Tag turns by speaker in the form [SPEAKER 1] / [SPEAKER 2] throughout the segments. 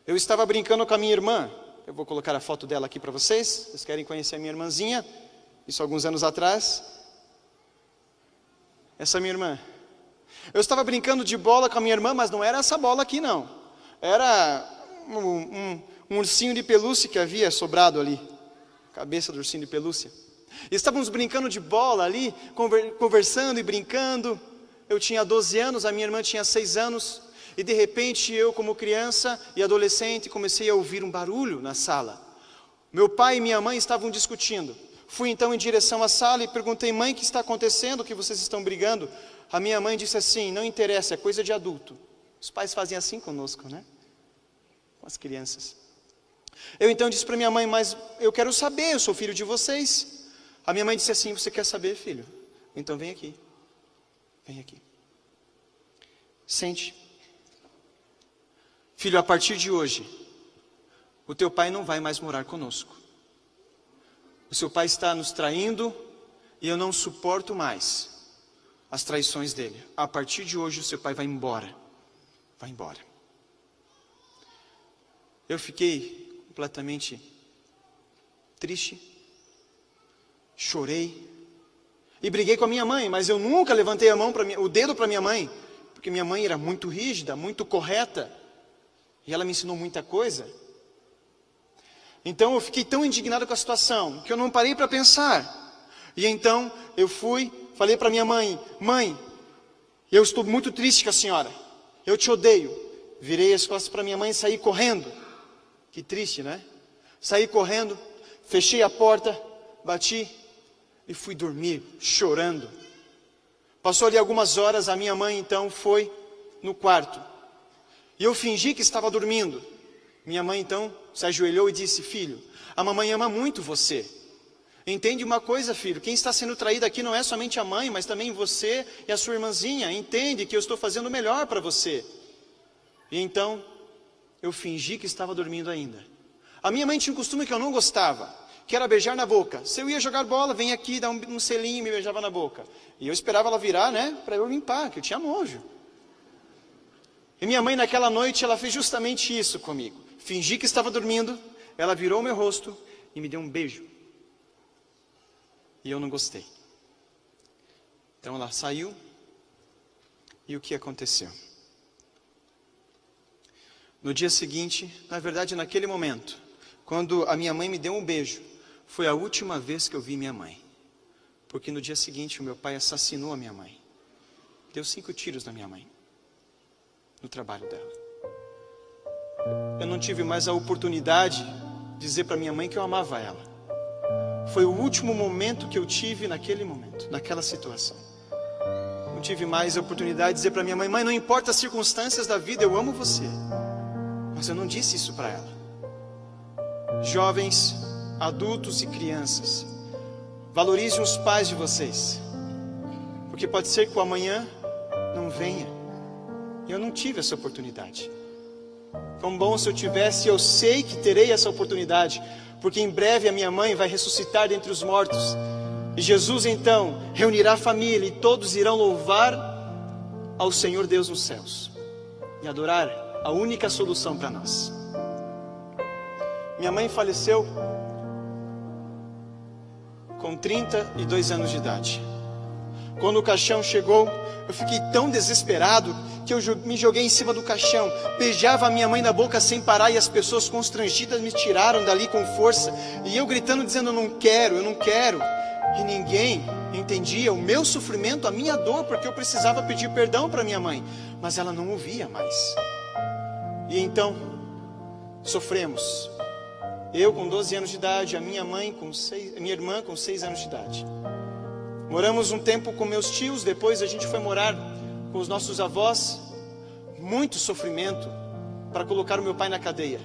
[SPEAKER 1] Eu estava brincando com a minha irmã. Eu vou colocar a foto dela aqui para vocês. Vocês querem conhecer a minha irmãzinha? Isso alguns anos atrás. Essa é a minha irmã. Eu estava brincando de bola com a minha irmã, mas não era essa bola aqui não. Era um ursinho de pelúcia que havia sobrado ali. Cabeça do ursinho de pelúcia. E estávamos brincando de bola ali, conversando e brincando. Eu tinha 12 anos, a minha irmã tinha 6 anos. E de repente eu, como criança e adolescente, comecei a ouvir um barulho na sala. Meu pai e minha mãe estavam discutindo. Fui então em direção à sala e perguntei: mãe, o que está acontecendo? O que vocês estão brigando? A minha mãe disse assim: não interessa, é coisa de adulto. Os pais fazem assim conosco, né? Com as crianças. Eu então disse para minha mãe: mas eu quero saber, eu sou filho de vocês. A minha mãe disse assim: você quer saber, filho? Então vem aqui. Vem aqui. Sente. Filho, a partir de hoje, o teu pai não vai mais morar conosco. O seu pai está nos traindo e eu não suporto mais as traições dele. A partir de hoje, o seu pai vai embora. Vai embora. Eu fiquei completamente triste, chorei e briguei com a minha mãe, mas eu nunca levantei o dedo para minha mãe, porque minha mãe era muito rígida, muito correta. E ela me ensinou muita coisa. Então eu fiquei tão indignado com a situação, que eu não parei para pensar. E então eu falei para minha mãe: mãe, eu estou muito triste com a senhora. Eu te odeio. Virei as costas para minha mãe e saí correndo. Que triste, né? Saí correndo, fechei a porta, bati e fui dormir, chorando. Passou ali algumas horas, a minha mãe então foi no quarto. E eu fingi que estava dormindo. Minha mãe então se ajoelhou e disse: filho, a mamãe ama muito você. Entende uma coisa, filho, quem está sendo traído aqui não é somente a mãe, mas também você e a sua irmãzinha. Entende que eu estou fazendo o melhor para você. E então eu fingi que estava dormindo ainda. A minha mãe tinha um costume que eu não gostava, que era beijar na boca. Se eu ia jogar bola, vem aqui, dá um selinho e me beijava na boca. E eu esperava ela virar, né, para eu limpar, que eu tinha nojo. E minha mãe naquela noite, ela fez justamente isso comigo. Fingi que estava dormindo, ela virou o meu rosto e me deu um beijo. E eu não gostei. Então ela saiu. E o que aconteceu? No dia seguinte, na verdade naquele momento, quando a minha mãe me deu um beijo, foi a última vez que eu vi minha mãe. Porque no dia seguinte o meu pai assassinou a minha mãe. Deu 5 tiros na minha mãe. No trabalho dela. Eu não tive mais a oportunidade de dizer para minha mãe que eu amava ela. Foi o último momento que eu tive naquele momento, naquela situação. Não tive mais a oportunidade de dizer para minha mãe: mãe, não importa as circunstâncias da vida, eu amo você. Mas eu não disse isso para ela. Jovens, adultos e crianças, valorizem os pais de vocês. Porque pode ser que o amanhã não venha. Eu não tive essa oportunidade. Quão bom se eu tivesse, eu sei que terei essa oportunidade, porque em breve a minha mãe vai ressuscitar dentre os mortos. E Jesus então reunirá a família e todos irão louvar ao Senhor Deus nos céus e adorar a única solução para nós. Minha mãe faleceu com 32 anos de idade. Quando o caixão chegou, eu fiquei tão desesperado que eu me joguei em cima do caixão, beijava a minha mãe na boca sem parar, e as pessoas constrangidas me tiraram dali com força, e eu gritando, dizendo: eu não quero, e ninguém entendia o meu sofrimento, a minha dor, porque eu precisava pedir perdão para minha mãe, mas ela não ouvia mais. E então sofremos, eu com 12 anos de idade, a minha irmã com 6 anos de idade. Moramos um tempo com meus tios, depois a gente foi morar com os nossos avós. Muito sofrimento para colocar o meu pai na cadeia.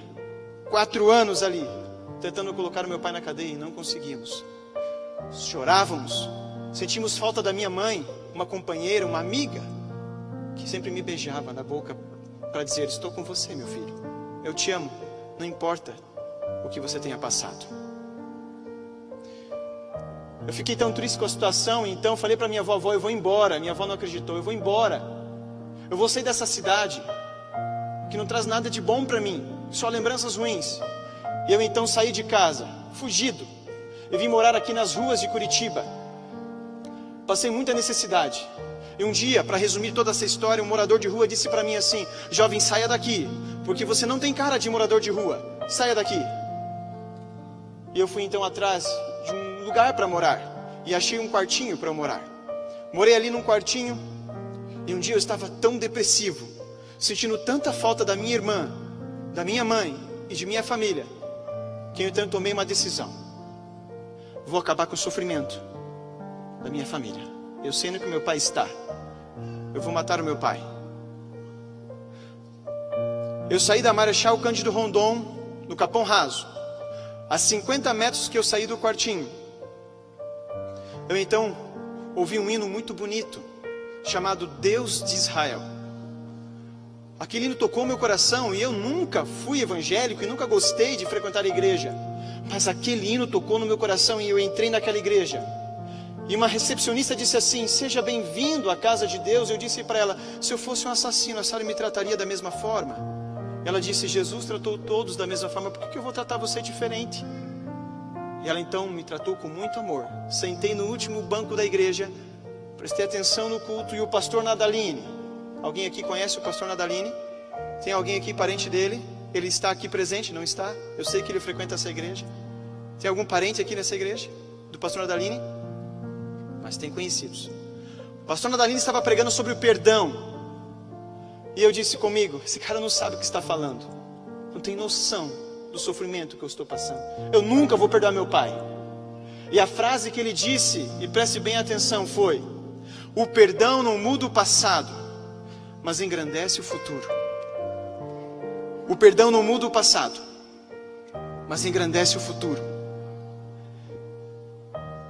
[SPEAKER 1] 4 anos ali, tentando colocar o meu pai na cadeia e não conseguimos. Chorávamos, sentimos falta da minha mãe, uma companheira, uma amiga, que sempre me beijava na boca para dizer: estou com você, meu filho, eu te amo, não importa o que você tenha passado. Eu fiquei tão triste com a situação, então falei para minha avó: eu vou embora. Minha avó não acreditou: eu vou embora. Eu vou sair dessa cidade, que não traz nada de bom para mim. só lembranças ruins. E eu então saí de casa, fugido. Eu vim morar aqui nas ruas de Curitiba. Passei muita necessidade. E um dia, para resumir toda essa história, um morador de rua disse para mim assim: jovem, saia daqui, porque você não tem cara de morador de rua. Saia daqui. E eu fui então atrás de um lugar para morar. E achei um quartinho para eu morar. Morei ali num quartinho. E um dia eu estava tão depressivo, sentindo tanta falta da minha irmã, da minha mãe e de minha família, que eu então tomei uma decisão. Vou acabar com o sofrimento da minha família. Eu sei onde que meu pai está. Eu vou matar o meu pai. Eu saí da Marechal Cândido Rondon, no Capão Raso. A 50 metros que eu saí do quartinho, eu então ouvi um hino muito bonito, chamado Deus de Israel. Aquele hino tocou meu coração, e eu nunca fui evangélico e nunca gostei de frequentar a igreja. Mas aquele hino tocou no meu coração e eu entrei naquela igreja. E uma recepcionista disse assim: seja bem-vindo à casa de Deus. Eu disse para ela: se eu fosse um assassino, a senhora me trataria da mesma forma? Ela disse: Jesus tratou todos da mesma forma, por que eu vou tratar você diferente? E ela então me tratou com muito amor. Sentei no último banco da igreja, prestei atenção no culto, e o pastor Nadaline, alguém aqui conhece o pastor Nadaline? Tem alguém aqui parente dele? Ele está aqui presente, não está? Eu sei que ele frequenta essa igreja. Tem algum parente aqui nessa igreja do pastor Nadaline? Mas tem conhecidos. O pastor Nadaline estava pregando sobre o perdão. E eu disse comigo: esse cara não sabe o que está falando. Não tem noção do sofrimento que eu estou passando. Eu nunca vou perdoar meu pai. E a frase que ele disse, e preste bem atenção, foi: o perdão não muda o passado, mas engrandece o futuro. O perdão não muda o passado, mas engrandece o futuro.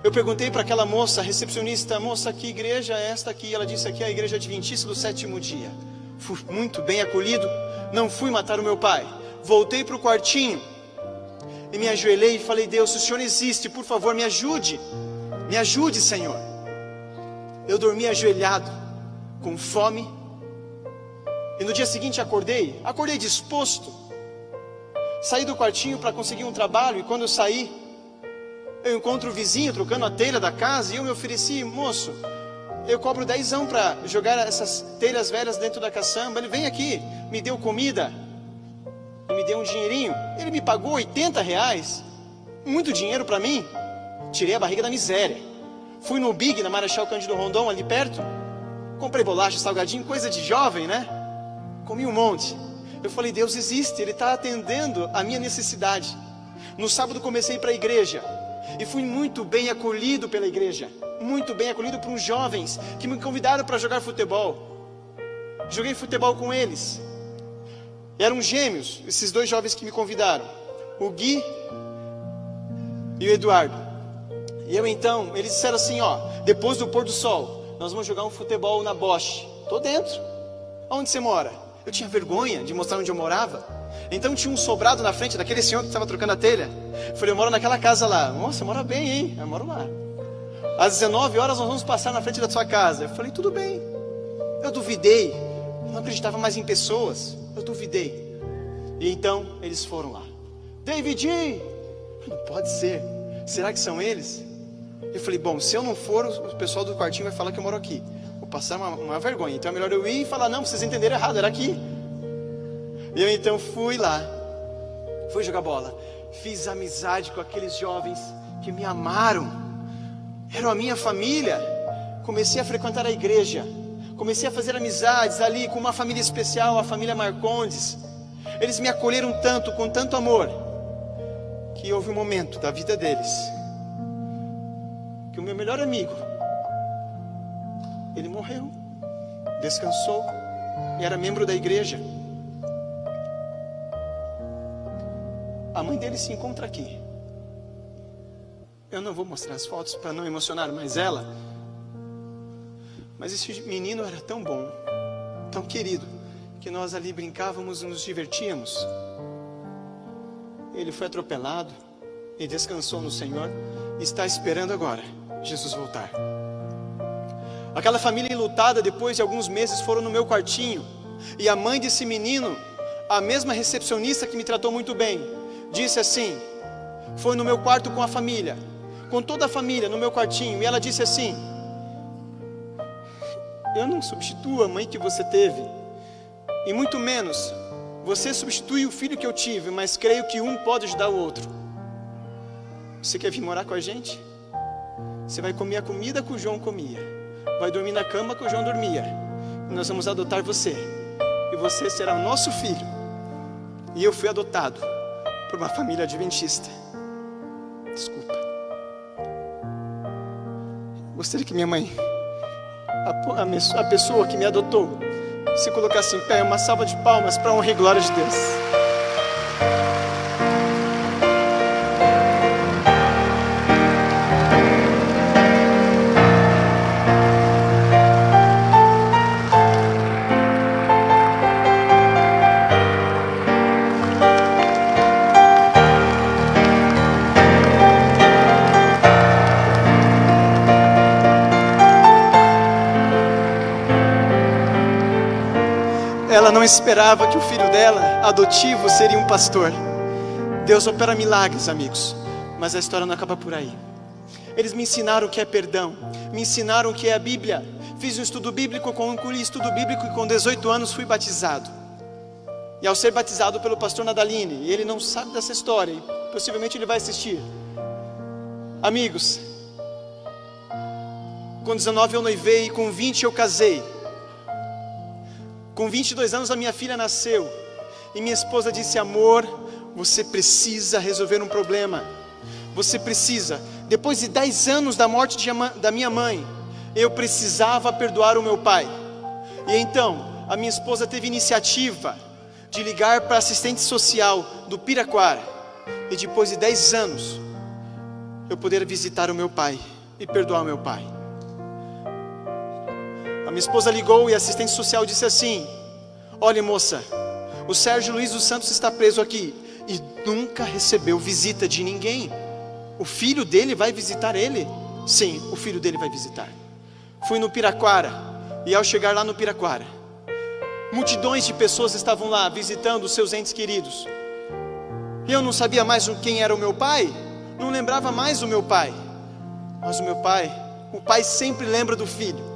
[SPEAKER 1] Eu perguntei para aquela moça, a recepcionista: moça, que igreja é esta aqui? Ela disse: aqui é a igreja adventista do sétimo dia. Fui muito bem acolhido, não fui matar o meu pai. Voltei para o quartinho e me ajoelhei e falei: Deus, se o Senhor existe, por favor, me ajude. Me ajude, Senhor. Eu dormi ajoelhado, com fome. E no dia seguinte acordei disposto. Saí do quartinho para conseguir um trabalho, e quando eu saí, eu encontro o vizinho trocando a telha da casa, e eu me ofereci: moço, eu cobro 10 para jogar essas telhas velhas dentro da caçamba. Ele: vem aqui. Me deu comida e me deu um dinheirinho. Ele me pagou R$80, muito dinheiro para mim. Tirei a barriga da miséria. Fui no Big, na Marechal Cândido Rondon, ali perto. Comprei bolacha, salgadinho, coisa de jovem, né? Comi um monte. Eu falei: Deus existe, Ele está atendendo a minha necessidade. No sábado comecei para a igreja. E fui muito bem acolhido pela igreja. Muito bem acolhido por uns jovens que me convidaram para jogar futebol. Joguei futebol com eles. Eram gêmeos, esses dois jovens que me convidaram, o Gui e o Eduardo. E eu então, eles disseram assim: ó, depois do pôr do sol, nós vamos jogar um futebol na Bosch. Tô dentro. Onde você mora? Eu tinha vergonha de mostrar onde eu morava. Então tinha um sobrado na frente daquele senhor que estava trocando a telha. Eu falei: eu moro naquela casa lá. Nossa, mora bem, hein? Eu moro lá. Às 19 horas nós vamos passar na frente da sua casa. Eu falei: tudo bem. Eu duvidei. Eu não acreditava mais em pessoas. Eu duvidei. E então eles foram lá. David! Não pode ser. Será que são eles? Eu falei: bom, se eu não for, o pessoal do quartinho vai falar que eu moro aqui. Vou passar uma vergonha. Então é melhor eu ir e falar: não, vocês entenderam errado, era aqui. E eu então fui lá. Fui jogar bola. Fiz amizade com aqueles jovens que me amaram. Eram a minha família. Comecei a frequentar a igreja. Comecei a fazer amizades ali com uma família especial, a família Marcondes. Eles me acolheram tanto, com tanto amor, que houve um momento da vida deles que o meu melhor amigo, ele morreu, descansou, e era membro da igreja. A mãe dele se encontra aqui. Eu não vou mostrar as fotos para não emocionar mais ela. Mas esse menino era tão bom, tão querido, que nós ali brincávamos e nos divertíamos. Ele foi atropelado e descansou no Senhor. E está esperando agora Jesus voltar. Aquela família enlutada, depois de alguns meses, foram no meu quartinho. E a mãe desse menino a mesma recepcionista que me tratou muito bem, disse assim, foi no meu quarto com a família, com toda a família no meu quartinho, e ela disse assim: eu não substituo a mãe que você teve, e muito menos você substitui o filho que eu tive, mas creio que um pode ajudar o outro. Você quer vir morar com a gente? Você vai comer a comida que o João comia, vai dormir na cama que o João dormia, e nós vamos adotar você, e você será o nosso filho. E eu fui adotado por uma família adventista. Desculpa. Gostaria que minha mãe, a pessoa que me adotou, se colocasse em pé, uma salva de palmas para a honra e glória de Deus. Ela não esperava que o filho dela, adotivo, seria um pastor. Deus opera milagres, amigos, mas a história não acaba por aí. Eles me ensinaram o que é perdão, me ensinaram o que é a Bíblia. Fiz um estudo bíblico, concluí estudo bíblico e com 18 anos fui batizado. E ao ser batizado pelo pastor Nadaline, ele não sabe dessa história e possivelmente ele vai assistir. Amigos, com 19 eu noivei e com 20 eu casei. Com 22 anos a minha filha nasceu e minha esposa disse: amor, você precisa resolver um problema. Você precisa. Depois de 10 anos da morte da minha mãe, eu precisava perdoar o meu pai. E então a minha esposa teve iniciativa de ligar para a assistente social do Piraquara, e depois de 10 anos eu poder visitar o meu pai e perdoar o meu pai. A minha esposa ligou e a assistente social disse assim: olha, moça, o Sérgio Luiz dos Santos está preso aqui e nunca recebeu visita de ninguém. O filho dele vai visitar ele? Sim, o filho dele vai visitar. Fui no Piraquara, e ao chegar lá no Piraquara, multidões de pessoas estavam lá visitando os seus entes queridos. Eu não sabia mais quem era o meu pai, não lembrava mais o meu pai. Mas o pai sempre lembra do filho.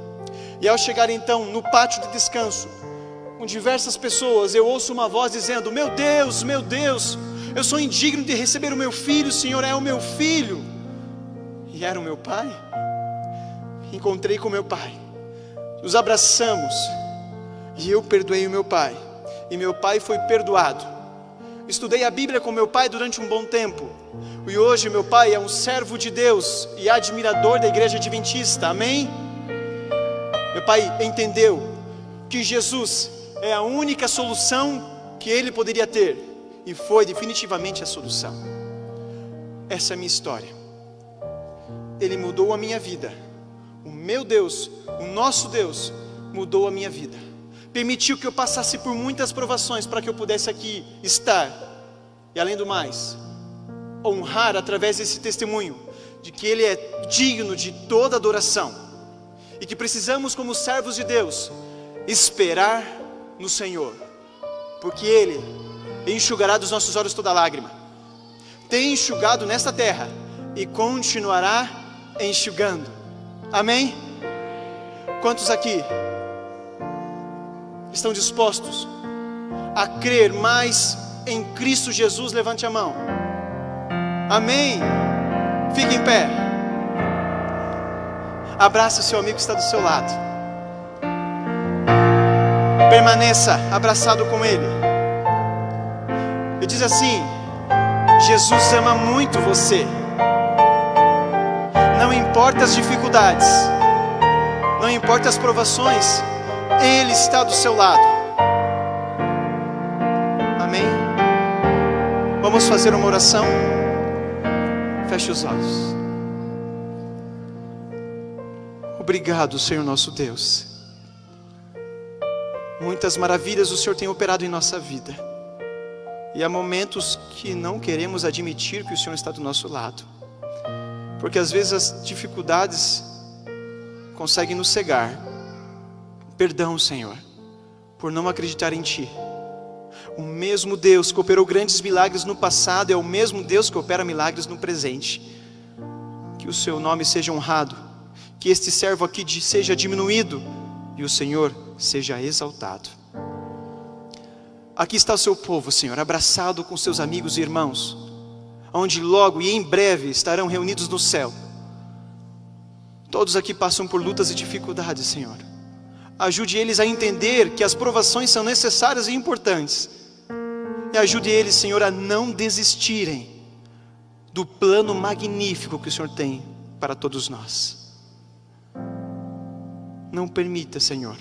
[SPEAKER 1] E ao chegar então no pátio de descanso, com diversas pessoas, eu ouço uma voz dizendo: meu Deus, eu sou indigno de receber o meu filho, o Senhor é o meu filho. E era o meu pai. Encontrei com meu pai, nos abraçamos, e eu perdoei o meu pai, e meu pai foi perdoado. Estudei a Bíblia com meu pai durante um bom tempo, e hoje meu pai é um servo de Deus e admirador da igreja adventista, amém? Meu pai entendeu que Jesus é a única solução que ele poderia ter, e foi definitivamente a solução. Essa é a minha história. Ele mudou a minha vida. O meu Deus, o nosso Deus, mudou a minha vida. Permitiu que eu passasse por muitas provações para que eu pudesse aqui estar. E além do mais, honrar através desse testemunho de que Ele é digno de toda adoração. E que precisamos, como servos de Deus, esperar no Senhor, porque Ele enxugará dos nossos olhos toda lágrima. Tem enxugado nesta terra e continuará enxugando. Amém? Quantos aqui estão dispostos a crer mais em Cristo Jesus? Levante a mão. Amém? Fique em pé. Abraça o seu amigo que está do seu lado. Permaneça abraçado com ele. E diz assim: Jesus ama muito você. Não importa as dificuldades, não importa as provações, Ele está do seu lado. Amém? Vamos fazer uma oração. Feche os olhos. Obrigado, Senhor nosso Deus. Muitas maravilhas o Senhor tem operado em nossa vida. E há momentos que não queremos admitir que o Senhor está do nosso lado. Porque às vezes as dificuldades conseguem nos cegar. Perdão, Senhor, por não acreditar em Ti. O mesmo Deus que operou grandes milagres no passado é o mesmo Deus que opera milagres no presente. Que o seu nome seja honrado, que este servo aqui seja diminuído e o Senhor seja exaltado. Aqui está o seu povo, Senhor, abraçado com seus amigos e irmãos, onde logo e em breve estarão reunidos no céu. Todos aqui passam por lutas e dificuldades, Senhor. Ajude eles a entender que as provações são necessárias e importantes. E ajude eles, Senhor, a não desistirem do plano magnífico que o Senhor tem para todos nós. Não permita, Senhor,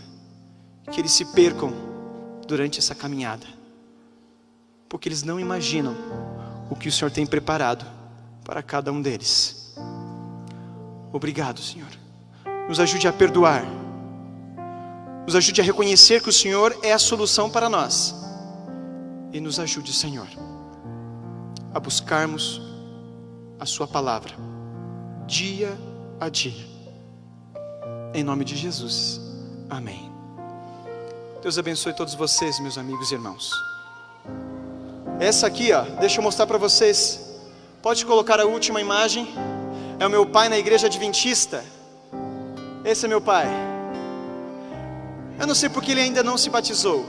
[SPEAKER 1] que eles se percam durante essa caminhada, porque eles não imaginam o que o Senhor tem preparado para cada um deles. Obrigado, Senhor. Nos ajude a perdoar. Nos ajude a reconhecer que o Senhor é a solução para nós. E nos ajude, Senhor, a buscarmos a sua palavra dia a dia. Em nome de Jesus. Amém. Deus abençoe todos vocês, meus amigos e irmãos. Essa aqui, deixa eu mostrar para vocês. Pode colocar a última imagem. É o meu pai na igreja adventista. Esse é meu pai. Eu não sei porque ele ainda não se batizou,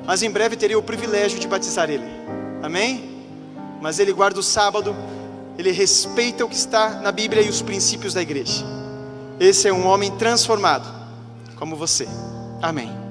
[SPEAKER 1] mas em breve teria o privilégio de batizar ele. Amém? Mas ele guarda o sábado, ele respeita o que está na Bíblia e os princípios da igreja. Esse é um homem transformado, como você. Amém.